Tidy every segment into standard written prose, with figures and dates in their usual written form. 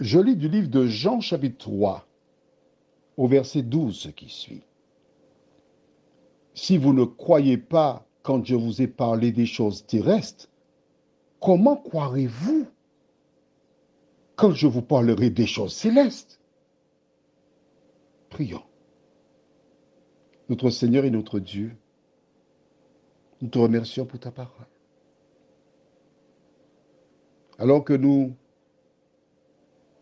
Je lis du livre de Jean chapitre 3, au verset 12 ce qui suit. Si vous ne croyez pas quand je vous ai parlé des choses terrestres, comment croirez-vous quand je vous parlerai des choses célestes? Prions. Notre Seigneur et notre Dieu, nous te remercions pour ta parole. Alors que nous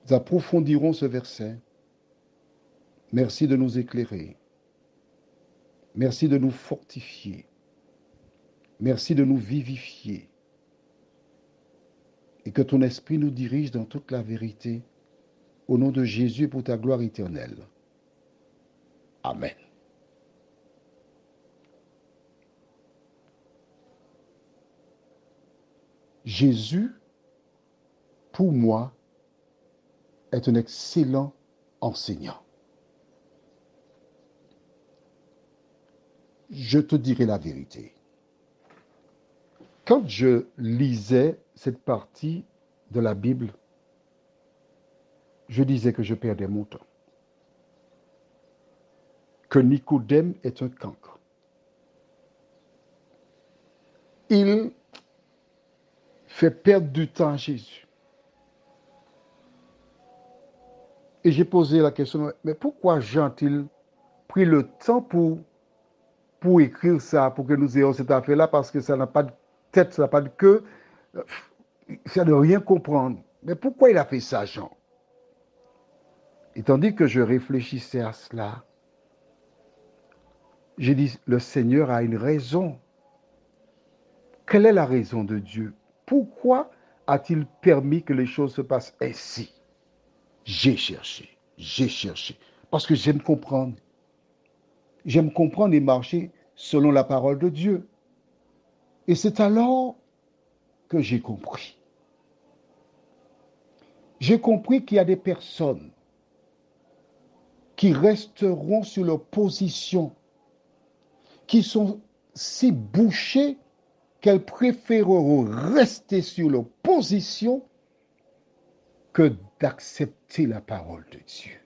approfondirons ce verset, merci de nous éclairer. Merci de nous fortifier. Merci de nous vivifier. Et que ton esprit nous dirige dans toute la vérité. Au nom de Jésus pour ta gloire éternelle. Amen. Jésus, pour moi, est un excellent enseignant. Je te dirai la vérité. Quand je lisais cette partie de la Bible, je disais que je perdais mon temps. Que Nicodème est un cancre. Il fait perdre du temps à Jésus. Et j'ai posé la question, mais pourquoi Jean a-t-il pris le temps pour écrire ça, pour que nous ayons cette affaire-là, parce que ça n'a pas de tête, ça n'a pas de queue, ça ne rien comprendre. Mais pourquoi il a fait ça, Jean? Et tandis que je réfléchissais à cela, j'ai dit, le Seigneur a une raison. Quelle est la raison de Dieu? Pourquoi a-t-il permis que les choses se passent ainsi? J'ai cherché, parce que j'aime comprendre. J'aime comprendre et marcher selon la parole de Dieu. Et c'est alors que j'ai compris. J'ai compris qu'il y a des personnes qui resteront sur leur position, qui sont si bouchées qu'elles préféreront rester sur leur position que d'accepter la parole de Dieu.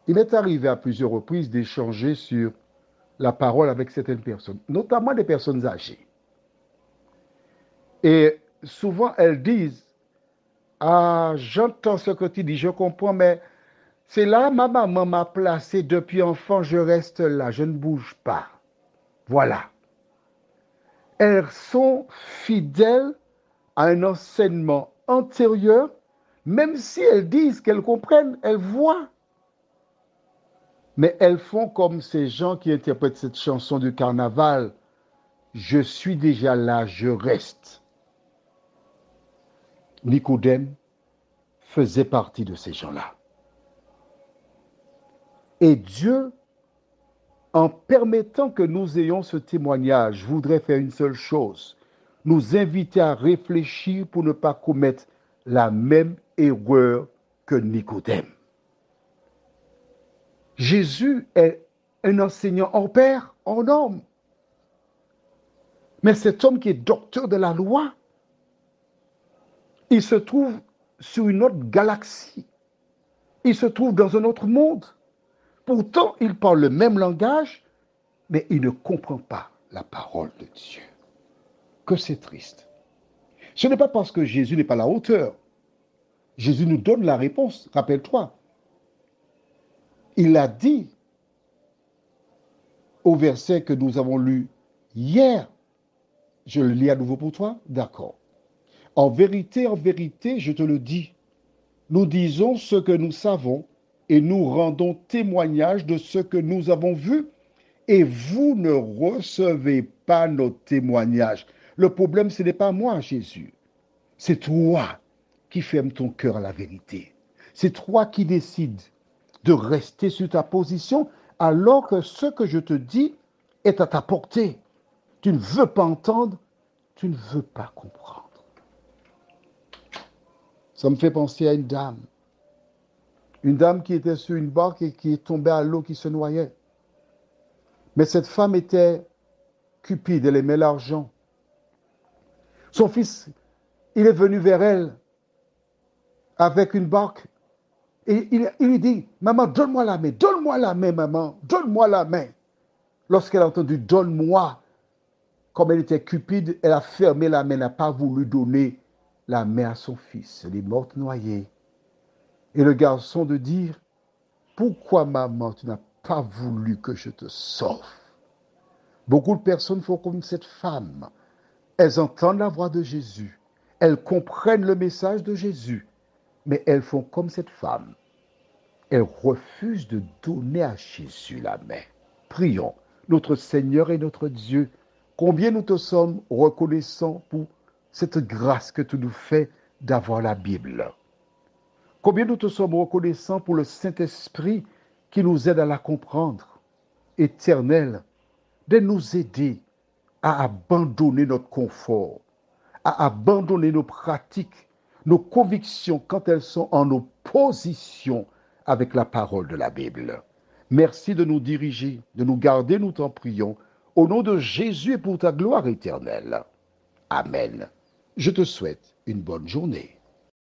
Il est arrivé à plusieurs reprises d'échanger sur la parole avec certaines personnes, notamment des personnes âgées. Et souvent, elles disent, ah, j'entends ce que tu dis, je comprends, mais c'est là, ma maman m'a placé depuis enfant, je reste là, je ne bouge pas. Voilà. Elles sont fidèles à un enseignement antérieur, même si elles disent qu'elles comprennent, elles voient. Mais elles font comme ces gens qui interprètent cette chanson du carnaval. Je suis déjà là, je reste. Nicodème faisait partie de ces gens-là. Et Dieu, en permettant que nous ayons ce témoignage, voudrait faire une seule chose, nous inviter à réfléchir pour ne pas commettre la même erreur que Nicodème. Jésus est un enseignant hors pair, hors norme. Mais cet homme qui est docteur de la loi, il se trouve sur une autre galaxie. Il se trouve dans un autre monde. Pourtant, il parle le même langage, mais il ne comprend pas la parole de Dieu. Que c'est triste. Ce n'est pas parce que Jésus n'est pas à la hauteur. Jésus nous donne la réponse, rappelle-toi. Il a dit au verset que nous avons lu hier. Je le lis à nouveau pour toi? D'accord. En vérité, je te le dis, nous disons ce que nous savons et nous rendons témoignage de ce que nous avons vu et vous ne recevez pas nos témoignages. Le problème, ce n'est pas moi, Jésus. C'est toi qui fermes ton cœur à la vérité. C'est toi qui décides de rester sur ta position alors que ce que je te dis est à ta portée. Tu ne veux pas entendre, tu ne veux pas comprendre. Ça me fait penser à une dame qui était sur une barque et qui est tombée à l'eau, qui se noyait. Mais cette femme était cupide, elle aimait l'argent. Son fils, il est venu vers elle avec une barque. Et il lui dit, maman, donne-moi la main, maman, donne-moi la main. Lorsqu'elle a entendu, donne-moi, comme elle était cupide, elle a fermé la main, n'a pas voulu donner la main à son fils. Elle est morte noyée. Et le garçon de dire, pourquoi maman, tu n'as pas voulu que je te sauve? Beaucoup de personnes font comme cette femme. Elles entendent la voix de Jésus. Elles comprennent le message de Jésus. Mais elles font comme cette femme. Elles refusent de donner à Jésus la main. Prions, notre Seigneur et notre Dieu, combien nous te sommes reconnaissants pour cette grâce que tu nous fais d'avoir la Bible. Combien nous te sommes reconnaissants pour le Saint-Esprit qui nous aide à la comprendre. Éternel, de nous aider à abandonner notre confort, à abandonner nos pratiques, nos convictions quand elles sont en opposition avec la parole de la Bible. Merci de nous diriger, de nous garder, nous t'en prions, au nom de Jésus et pour ta gloire éternelle. Amen. Je te souhaite une bonne journée.